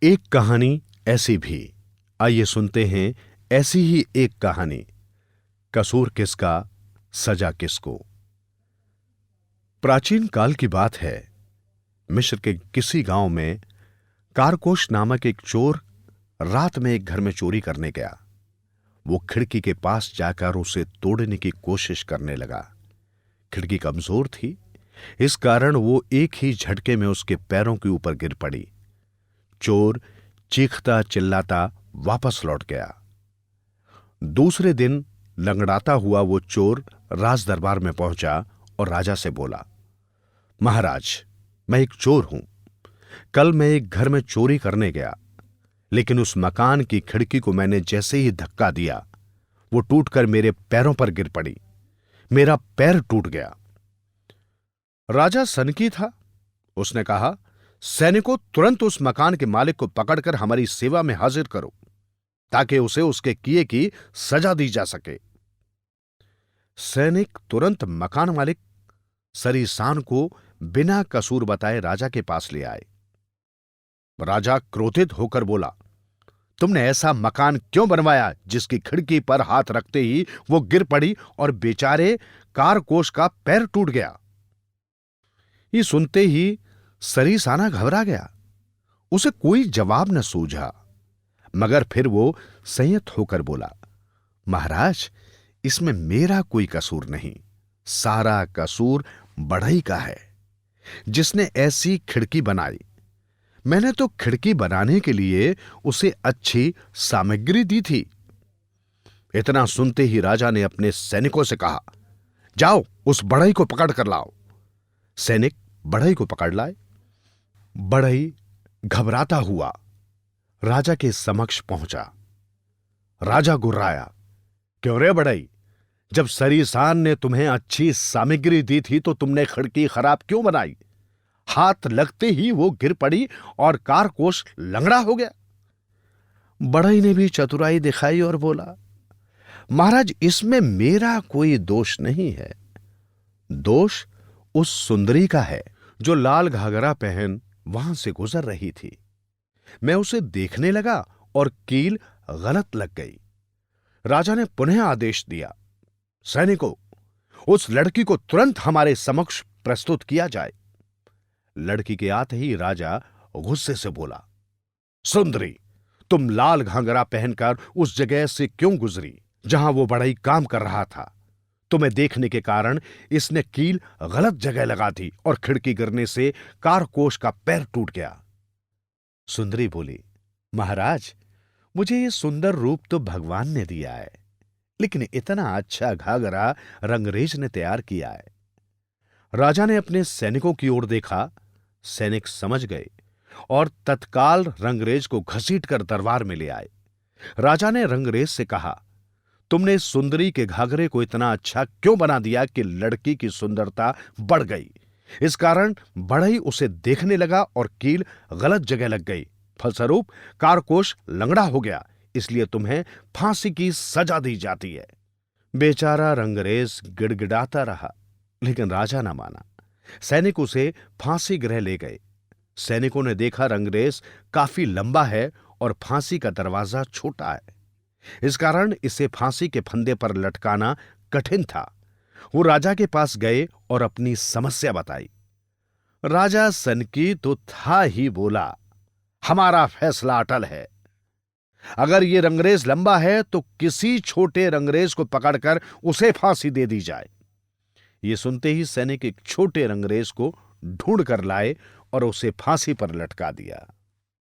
एक कहानी ऐसी भी। आइए सुनते हैं ऐसी ही एक कहानी। कसूर किसका, सजा किसको। प्राचीन काल की बात है। मिस्र के किसी गांव में कारकोश नामक एक चोर रात में एक घर में चोरी करने गया। वो खिड़की के पास जाकर उसे तोड़ने की कोशिश करने लगा। खिड़की कमजोर थी, इस कारण वो एक ही झटके में उसके पैरों के ऊपर गिर पड़ी। चोर चीखता चिल्लाता वापस लौट गया। दूसरे दिन लंगड़ाता हुआ वो चोर राज दरबार में पहुंचा और राजा से बोला, महाराज, मैं एक चोर हूं। कल मैं एक घर में चोरी करने गया, लेकिन उस मकान की खिड़की को मैंने जैसे ही धक्का दिया, वो टूटकर मेरे पैरों पर गिर पड़ी। मेरा पैर टूट गया। राजा सनकी था। उसने कहा, सैनिकों, तुरंत उस मकान के मालिक को पकड़कर हमारी सेवा में हाजिर करो, ताकि उसे उसके किए की सजा दी जा सके। सैनिक तुरंत मकान मालिक सरीसान को बिना कसूर बताए राजा के पास ले आए। राजा क्रोधित होकर बोला, तुमने ऐसा मकान क्यों बनवाया जिसकी खिड़की पर हाथ रखते ही वो गिर पड़ी और बेचारे कारकोश का पैर टूट गया। ये सुनते ही सरीसाना घबरा गया। उसे कोई जवाब न सूझा, मगर फिर वो संयत होकर बोला, महाराज, इसमें मेरा कोई कसूर नहीं। सारा कसूर बढ़ई का है, जिसने ऐसी खिड़की बनाई। मैंने तो खिड़की बनाने के लिए उसे अच्छी सामग्री दी थी। इतना सुनते ही राजा ने अपने सैनिकों से कहा, जाओ उस बढ़ई को पकड़ कर लाओ। सैनिक बढ़ई को पकड़ लाए। बढ़ई घबराता हुआ राजा के समक्ष पहुंचा। राजा गुर्राया, क्यों रे बढ़ई, जब सरीसान ने तुम्हें अच्छी सामग्री दी थी तो तुमने खिड़की खराब क्यों बनाई? हाथ लगते ही वो गिर पड़ी और कारकोश लंगड़ा हो गया। बढ़ई ने भी चतुराई दिखाई और बोला, महाराज, इसमें मेरा कोई दोष नहीं है। दोष उस सुंदरी का है जो लाल घाघरा पहन वहां से गुजर रही थी। मैं उसे देखने लगा और कील गलत लग गई। राजा ने पुनः आदेश दिया, सैनिकों, उस लड़की को तुरंत हमारे समक्ष प्रस्तुत किया जाए। लड़की के आते ही राजा गुस्से से बोला, सुंदरी, तुम लाल घाघरा पहनकर उस जगह से क्यों गुजरी जहां वो बढ़ई काम कर रहा था? तुम्हें देखने के कारण इसने कील गलत जगह लगा दी और खिड़की गिरने से कारकोश का पैर टूट गया। सुंदरी बोली, महाराज, मुझे ये सुंदर रूप तो भगवान ने दिया है, लेकिन इतना अच्छा घाघरा रंगरेज ने तैयार किया है। राजा ने अपने सैनिकों की ओर देखा। सैनिक समझ गए और तत्काल रंगरेज को घसीटकर दरबार में ले आए। राजा ने रंगरेज से कहा, तुमने सुंदरी के घाघरे को इतना अच्छा क्यों बना दिया कि लड़की की सुंदरता बढ़ गई? इस कारण बढ़ई उसे देखने लगा और कील गलत जगह लग गई। फलस्वरूप कारकोश लंगड़ा हो गया, इसलिए तुम्हें फांसी की सजा दी जाती है। बेचारा रंगरेज गिड़गिड़ाता रहा, लेकिन राजा न माना। सैनिक उसे फांसी गृह ले गए। सैनिकों ने देखा रंगरेज काफी लंबा है और फांसी का दरवाजा छोटा है, इस कारण इसे फांसी के फंदे पर लटकाना कठिन था। वो राजा के पास गए और अपनी समस्या बताई। राजा सनकी तो था ही, बोला, हमारा फैसला अटल है। अगर ये रंगरेज लंबा है तो किसी छोटे रंगरेज को पकड़कर उसे फांसी दे दी जाए। ये सुनते ही सैनिक एक छोटे रंगरेज को ढूंढ कर लाए और उसे फांसी पर लटका दिया।